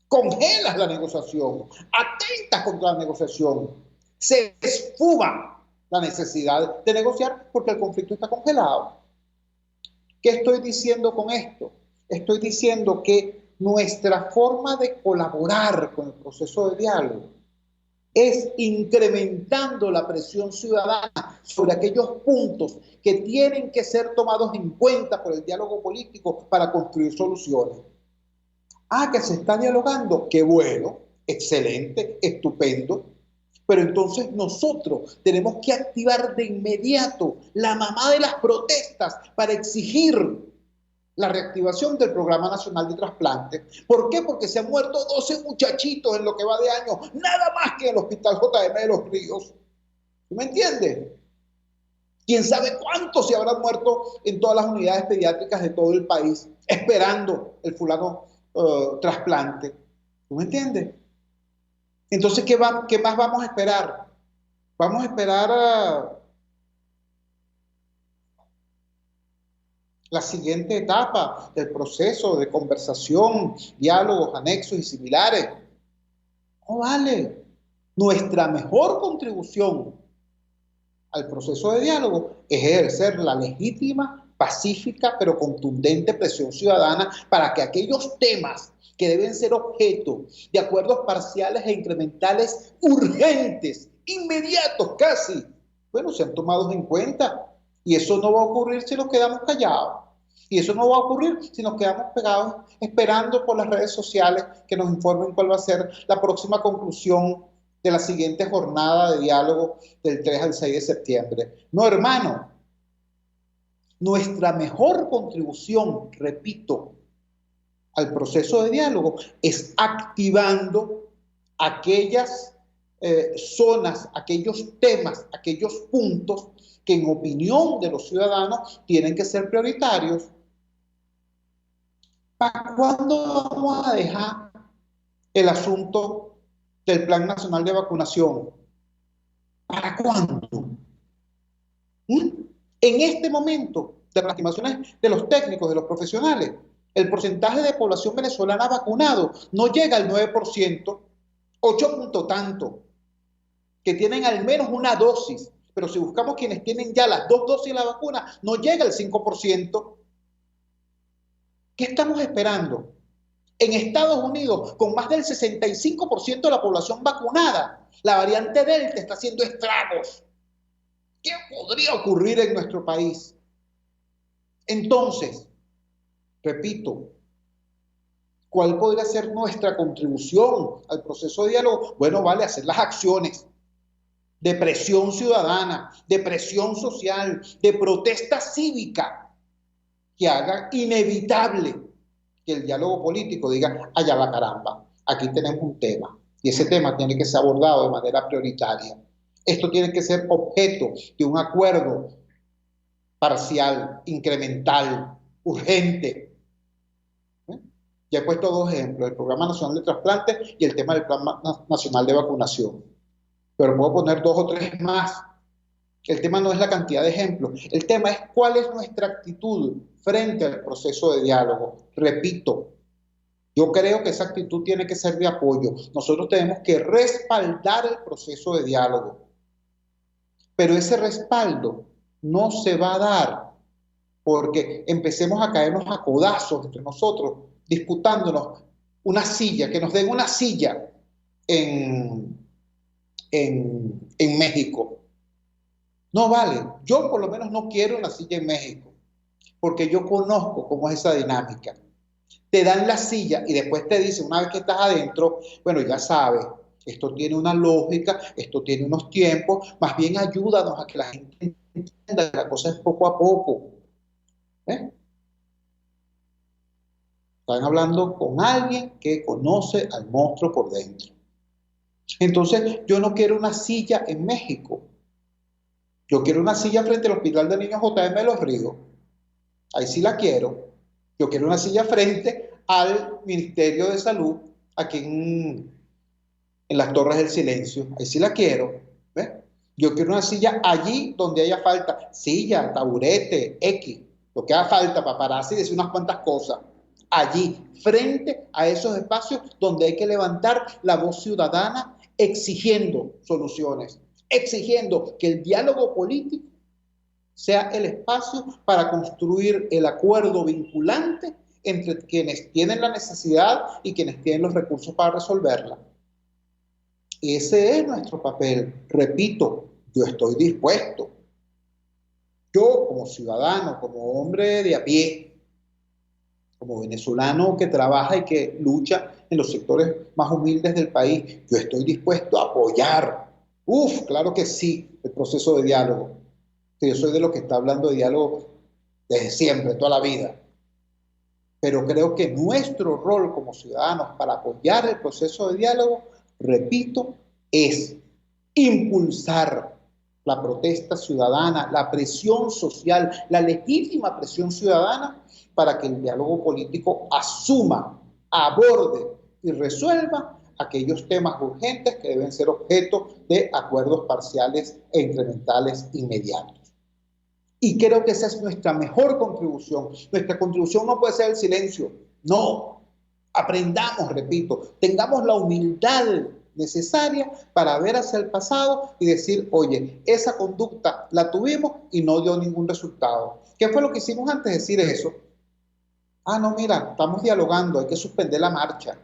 congelas la negociación, atentas contra la negociación, se esfuma la necesidad de negociar porque el conflicto está congelado. ¿Qué estoy diciendo con esto? Estoy diciendo que nuestra forma de colaborar con el proceso de diálogo es incrementando la presión ciudadana sobre aquellos puntos que tienen que ser tomados en cuenta por el diálogo político para construir soluciones. Que se está dialogando, qué bueno, excelente, estupendo, pero entonces nosotros tenemos que activar de inmediato la mamá de las protestas para exigir la reactivación del Programa Nacional de Trasplantes. ¿Por qué? Porque se han muerto 12 muchachitos en lo que va de año, nada más que en el Hospital JM de Los Ríos. ¿Me entiendes? ¿Quién sabe cuántos se habrán muerto en todas las unidades pediátricas de todo el país esperando el fulano trasplante? ¿Me entiendes? Entonces, ¿qué más vamos a esperar? Vamos a esperar a la siguiente etapa del proceso de conversación, diálogos, anexos y similares. No vale. Nuestra mejor contribución al proceso de diálogo es ejercer la legítima, pacífica, pero contundente presión ciudadana para que aquellos temas que deben ser objeto de acuerdos parciales e incrementales urgentes, inmediatos casi, bueno, sean tomados en cuenta. Y eso no va a ocurrir si nos quedamos callados. Y eso no va a ocurrir si nos quedamos pegados esperando por las redes sociales que nos informen cuál va a ser la próxima conclusión de la siguiente jornada de diálogo del 3 al 6 de septiembre. No, hermano. Nuestra mejor contribución, repito, al proceso de diálogo es activando aquellas zonas, aquellos temas, aquellos puntos que en opinión de los ciudadanos tienen que ser prioritarios. ¿Para cuándo vamos a dejar el asunto del Plan Nacional de Vacunación? ¿Para cuándo? En este momento, de las estimaciones de los técnicos, de los profesionales, el porcentaje de población venezolana vacunado no llega al 9%, 8 punto tanto, que tienen al menos una dosis. Pero si buscamos quienes tienen ya las 2 dosis de la vacuna, no llega al 5%. ¿Qué estamos esperando? En Estados Unidos, con más del 65% de la población vacunada, la variante Delta está haciendo estragos. ¿Qué podría ocurrir en nuestro país? Entonces, repito, ¿cuál podría ser nuestra contribución al proceso de diálogo? Bueno, vale, hacer las acciones de presión ciudadana, de presión social, de protesta cívica, que haga inevitable que el diálogo político diga, allá la caramba, aquí tenemos un tema, y ese tema tiene que ser abordado de manera prioritaria. Esto tiene que ser objeto de un acuerdo parcial, incremental, urgente. Ya he puesto 2 ejemplos, el Programa Nacional de Trasplantes y el tema del Plan Nacional de Vacunación. Pero puedo poner 2 o 3 más. El tema no es la cantidad de ejemplos, el tema es cuál es nuestra actitud frente al proceso de diálogo. Repito, yo creo que esa actitud tiene que ser de apoyo. Nosotros tenemos que respaldar el proceso de diálogo. Pero ese respaldo no se va a dar porque empecemos a caernos a codazos entre nosotros, disputándonos una silla, que nos den una silla en México. No vale, yo por lo menos no quiero una silla en México, porque yo conozco cómo es esa dinámica. Te dan la silla y después te dicen, una vez que estás adentro, bueno, ya sabes, esto tiene una lógica, esto tiene unos tiempos, más bien ayúdanos a que la gente entienda que la cosa es poco a poco. Están hablando con alguien que conoce al monstruo por dentro. Entonces, yo no quiero una silla en México. Yo quiero una silla frente al Hospital de Niños JM de Los Ríos. Ahí sí la quiero. Yo quiero una silla frente al Ministerio de Salud, aquí en las Torres del Silencio. Ahí sí la quiero. ¿Ves? Yo quiero una silla allí donde haya falta. Silla, taburete, X. Lo que haga falta para pararse y decir unas cuantas cosas. Allí, frente a esos espacios donde hay que levantar la voz ciudadana exigiendo soluciones, exigiendo que el diálogo político sea el espacio para construir el acuerdo vinculante entre quienes tienen la necesidad y quienes tienen los recursos para resolverla. Ese es nuestro papel. Repito, yo estoy dispuesto. Yo, como ciudadano, como hombre de a pie, como venezolano que trabaja y que lucha en los sectores más humildes del país, yo estoy dispuesto a apoyar, claro que sí, el proceso de diálogo. Yo soy de los que está hablando de diálogo desde siempre, toda la vida. Pero creo que nuestro rol como ciudadanos para apoyar el proceso de diálogo, repito, es impulsar la protesta ciudadana, la presión social, la legítima presión ciudadana para que el diálogo político asuma, aborde y resuelva aquellos temas urgentes que deben ser objeto de acuerdos parciales e incrementales inmediatos. Y creo que esa es nuestra mejor contribución. Nuestra contribución no puede ser el silencio. No. Aprendamos, repito, tengamos la humildad necesaria para ver hacia el pasado y decir, oye, esa conducta la tuvimos y no dio ningún resultado. ¿Qué fue lo que hicimos antes de decir eso? No, mira, estamos dialogando, hay que suspender la marcha.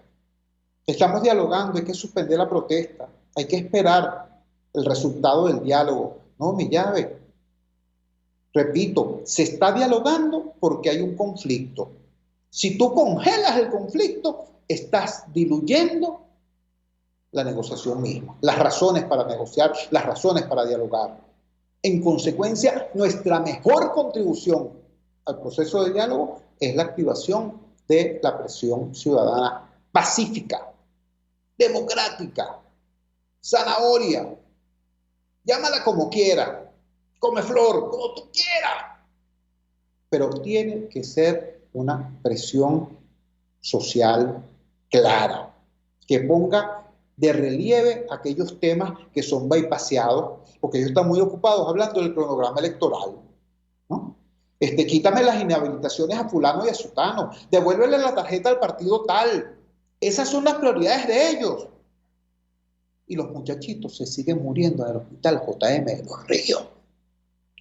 Estamos dialogando, hay que suspender la protesta. Hay que esperar el resultado del diálogo. No, mi llave. Repito, se está dialogando porque hay un conflicto. Si tú congelas el conflicto, estás diluyendo la negociación misma, las razones para negociar, las razones para dialogar. En consecuencia, nuestra mejor contribución al proceso de diálogo, es la activación de la presión ciudadana pacífica, democrática, zanahoria, llámala como quiera, come flor, como tú quieras, pero tiene que ser una presión social clara, que ponga de relieve aquellos temas que son bypaseados, porque ellos están muy ocupados hablando del cronograma electoral, ¿no? Quítame las inhabilitaciones a fulano y a sutano, devuélvele la tarjeta al partido tal. Esas son las prioridades de ellos. Y los muchachitos se siguen muriendo en el hospital JM de Los Ríos.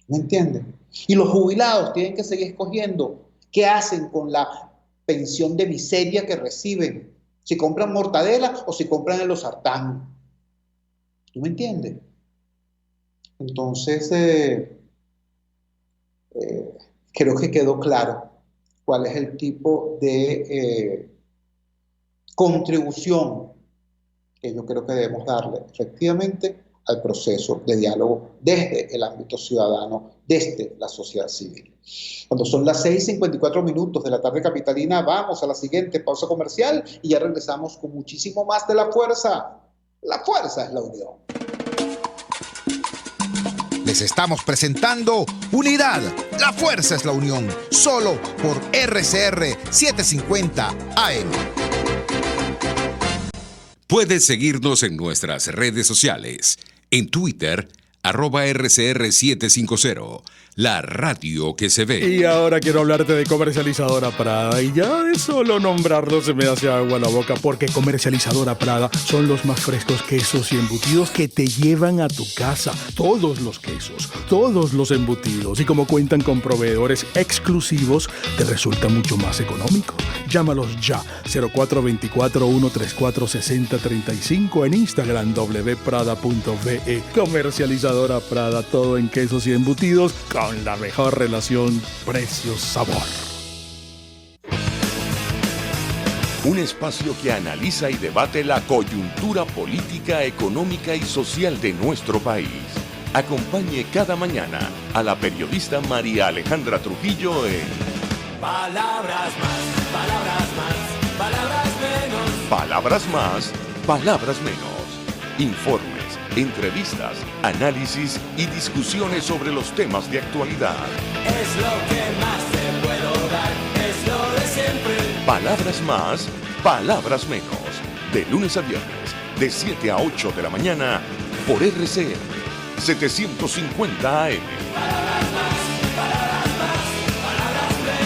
¿Me entienden? Y los jubilados tienen que seguir escogiendo qué hacen con la pensión de miseria que reciben. Si compran mortadela o si compran el losartán. ¿Tú me entiendes? Entonces, creo que quedó claro cuál es el tipo de contribución que yo creo que debemos darle efectivamente al proceso de diálogo desde el ámbito ciudadano, desde la sociedad civil. Cuando son las 6:54 de la tarde capitalina, vamos a la siguiente pausa comercial y ya regresamos con muchísimo más de La Fuerza. La fuerza es la unión. Les estamos presentando Unidad, la fuerza es la unión, solo por RCR 750 AM. Puedes seguirnos en nuestras redes sociales. En Twitter, @RCR750, la radio que se ve. Y ahora quiero hablarte de Comercializadora Prada. Y ya de solo nombrarlo se me hace agua la boca, porque Comercializadora Prada son los más frescos quesos y embutidos que te llevan a tu casa. Todos los quesos, todos los embutidos. Y como cuentan con proveedores exclusivos, te resulta mucho más económico. Llámalos ya, 0424-134-6035, en Instagram wprada.ve. Comercializadora Prada, todo en quesos y embutidos con la mejor relación precio-sabor. Un espacio que analiza y debate la coyuntura política, económica y social de nuestro país. Acompañe cada mañana a la periodista María Alejandra Trujillo en Palabras más, palabras más, palabras menos. Palabras más, palabras menos. Informes, entrevistas, análisis y discusiones sobre los temas de actualidad. Es lo que más te puedo dar, es lo de siempre. Palabras más, palabras menos. De lunes a viernes, de 7 a 8 de la mañana, por RCR 750 AM. Palabras más, palabras más, palabras menos.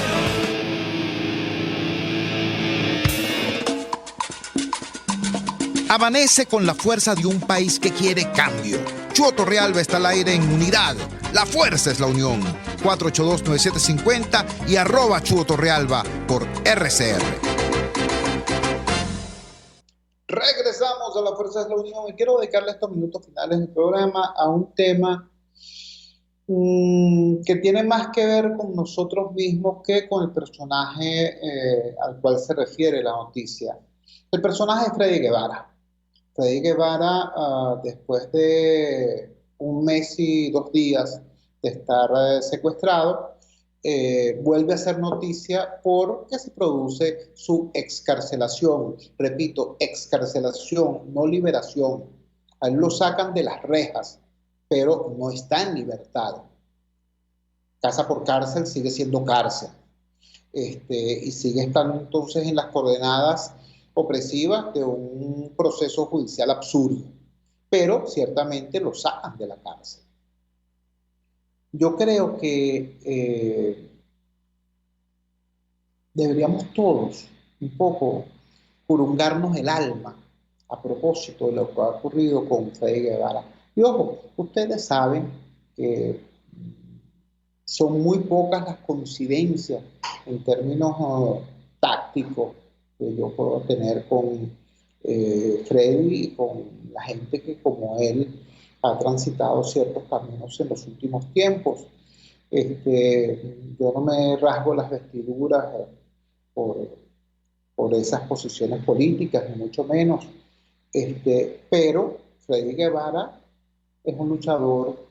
Amanece con la fuerza de un país que quiere cambio. Chuo Torrealba está al aire en Unidad. La fuerza es la unión. 482-9750 y @Chuo Torrealba por RCR. Regresamos a La Fuerza es la Unión y quiero dedicarle estos minutos finales del programa a un tema que tiene más que ver con nosotros mismos que con el personaje al cual se refiere la noticia. El personaje es Freddy Guevara. Freddy Guevara, después de un mes y 2 días de estar secuestrado, vuelve a ser noticia porque se produce su excarcelación. Repito, excarcelación, no liberación. A él lo sacan de las rejas, pero no está en libertad. Casa por cárcel sigue siendo cárcel. Y sigue estando entonces en las coordenadas opresivas de un proceso judicial absurdo. Pero ciertamente lo sacan de la cárcel. Yo creo que deberíamos todos un poco purungarnos el alma a propósito de lo que ha ocurrido con Freddy Guevara. Y ojo, ustedes saben que son muy pocas las coincidencias en términos tácticos que yo puedo tener con Freddy y con la gente que como él ha transitado ciertos caminos en los últimos tiempos. Yo no me rasgo las vestiduras por esas posiciones políticas, ni mucho menos. Pero Freddy Guevara es un luchador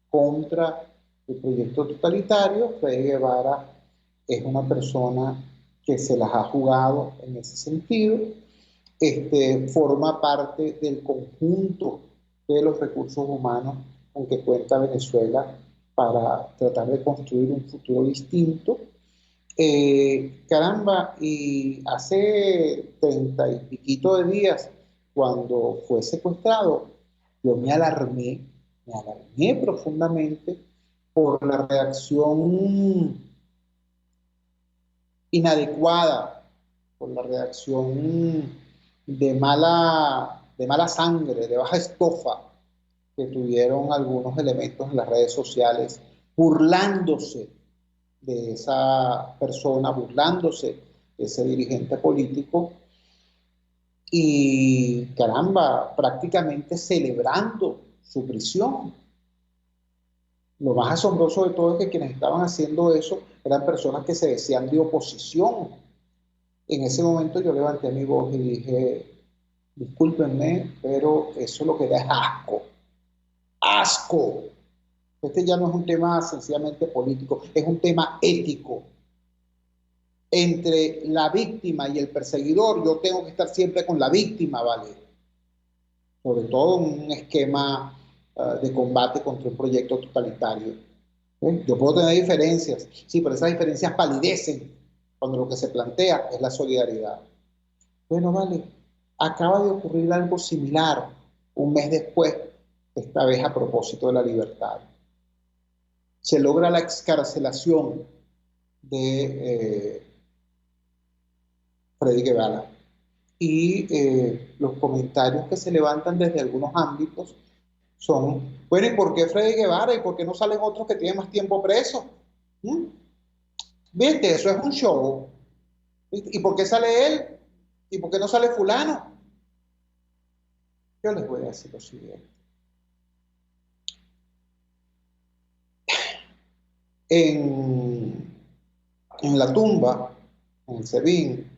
contra el proyecto totalitario. Freddy Guevara es una persona que se las ha jugado en ese sentido. Forma parte del conjunto de los recursos humanos con que cuenta Venezuela para tratar de construir un futuro distinto. Caramba, y hace 30 y piquito de días, cuando fue secuestrado, yo me alarmé profundamente por la reacción inadecuada, por la reacción de mala sangre, de baja estofa que tuvieron algunos elementos en las redes sociales, burlándose de esa persona, burlándose de ese dirigente político y, caramba, prácticamente celebrando su prisión. Lo más asombroso de todo es que quienes estaban haciendo eso eran personas que se decían de oposición. En ese momento yo levanté mi voz y dije, discúlpenme, pero eso lo que da es asco. ¡Asco! Este ya no es un tema sencillamente político, es un tema ético. Entre la víctima y el perseguidor, yo tengo que estar siempre con la víctima, ¿vale? Sobre todo en un esquema de combate contra un proyecto totalitario. Yo puedo tener diferencias, sí, pero esas diferencias palidecen cuando lo que se plantea es la solidaridad. Bueno, vale, acaba de ocurrir algo similar un mes después, esta vez a propósito de la libertad. Se logra la excarcelación de Freddy Guevara y los comentarios que se levantan desde algunos ámbitos son, bueno, ¿y por qué Freddy Guevara? ¿Y por qué no salen otros que tienen más tiempo presos? ¿Viste? Eso es un show. ¿Viste? ¿Y por qué sale él? ¿Y por qué no sale fulano? Yo les voy a decir lo siguiente. En la tumba, en el SEBIN,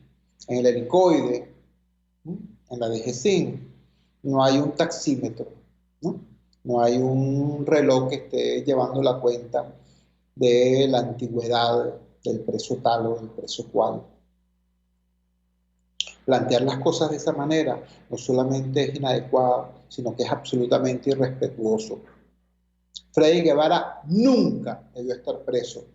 en el helicoide, en la DGCIN, no hay un taxímetro, ¿no? No hay un reloj que esté llevando la cuenta de la antigüedad del preso tal o del preso cual. Plantear las cosas de esa manera no solamente es inadecuado, sino que es absolutamente irrespetuoso. Freddy Guevara nunca debió estar preso,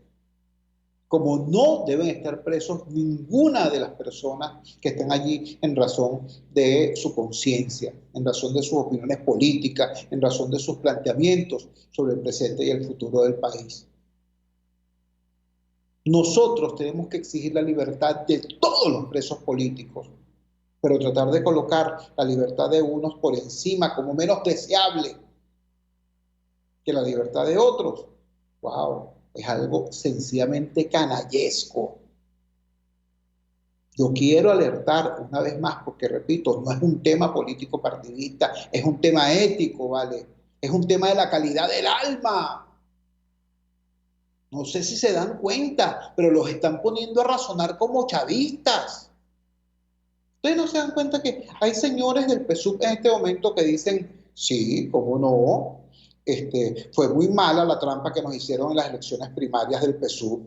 como no deben estar presos ninguna de las personas que estén allí en razón de su conciencia, en razón de sus opiniones políticas, en razón de sus planteamientos sobre el presente y el futuro del país. Nosotros tenemos que exigir la libertad de todos los presos políticos, pero tratar de colocar la libertad de unos por encima como menos deseable que la libertad de otros, wow, es algo sencillamente canallesco. Yo quiero alertar una vez más, porque repito, no es un tema político partidista, es un tema ético, ¿vale? Es un tema de la calidad del alma. No sé si se dan cuenta, pero los están poniendo a razonar como chavistas. Ustedes no se dan cuenta que hay señores del PSUV en este momento que dicen, sí, cómo no, fue muy mala la trampa que nos hicieron en las elecciones primarias del PSUV.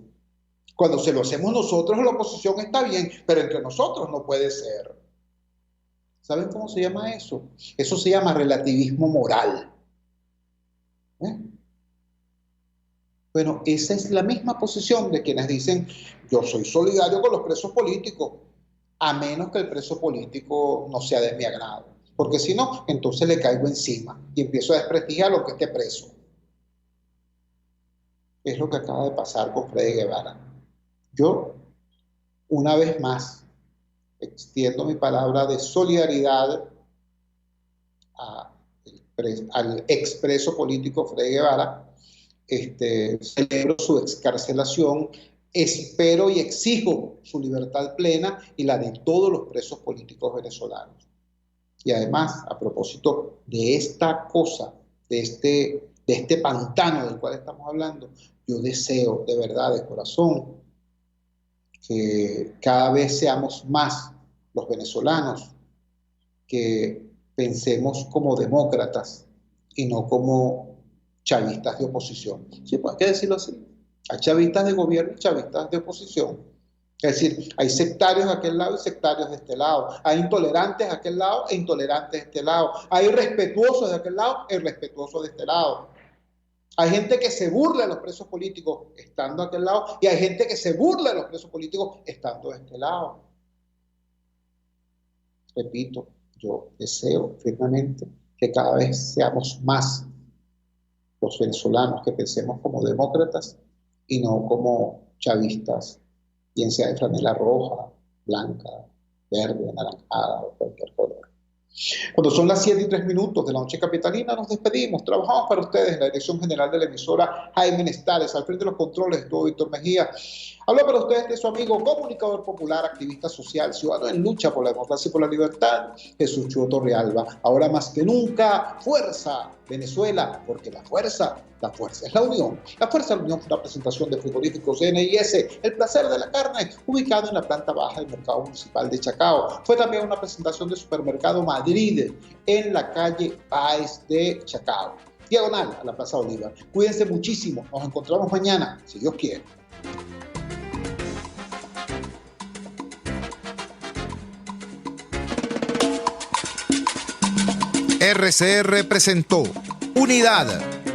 Cuando se lo hacemos nosotros, la oposición está bien, pero entre nosotros no puede ser. ¿Saben cómo se llama eso? Eso se llama relativismo moral. Bueno, esa es la misma posición de quienes dicen, yo soy solidario con los presos políticos, a menos que el preso político no sea de mi agrado. Porque si no, entonces le caigo encima y empiezo a desprestigiar a lo que esté preso. Es lo que acaba de pasar con Freddy Guevara. Yo, una vez más, extiendo mi palabra de solidaridad al expreso político Freddy Guevara. Celebro su excarcelación, espero y exijo su libertad plena y la de todos los presos políticos venezolanos. Y además, a propósito de esta cosa, de este pantano del cual estamos hablando, yo deseo de verdad, de corazón, que cada vez seamos más los venezolanos que pensemos como demócratas y no como chavistas de oposición. Sí, pues hay que decirlo así. Hay chavistas de gobierno y chavistas de oposición. Es decir, hay sectarios de aquel lado y sectarios de este lado. Hay intolerantes de aquel lado e intolerantes de este lado. Hay irrespetuosos de aquel lado e irrespetuosos de este lado. Hay gente que se burla de los presos políticos estando de aquel lado y hay gente que se burla de los presos políticos estando de este lado. Repito, yo deseo firmemente que cada vez seamos más los venezolanos que pensemos como demócratas y no como chavistas, bien sea de franela roja, blanca, verde, anaranjada o cualquier color. Cuando son las 7:03 de la noche capitalina, nos despedimos. Trabajamos para ustedes en la dirección general de la emisora Jaime Nestares, al frente de los controles estuvo Víctor Mejía. Habló para ustedes de su amigo, comunicador popular, activista social, ciudadano en lucha por la democracia y por la libertad, Jesús Chuo Torrealba. Ahora más que nunca, fuerza Venezuela, porque la fuerza es la unión. La fuerza de la unión fue una presentación de frigoríficos NIS, el placer de la carne, ubicado en la planta baja del mercado municipal de Chacao. Fue también una presentación de Supermercado Madrid, en la calle Páez de Chacao, diagonal a la Plaza Bolívar. Cuídense muchísimo, nos encontramos mañana, si Dios quiere. RCR presentó Unidad,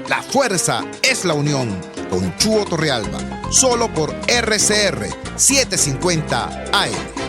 la fuerza es la unión, con Chuo Torrealba, solo por RCR 750 AM.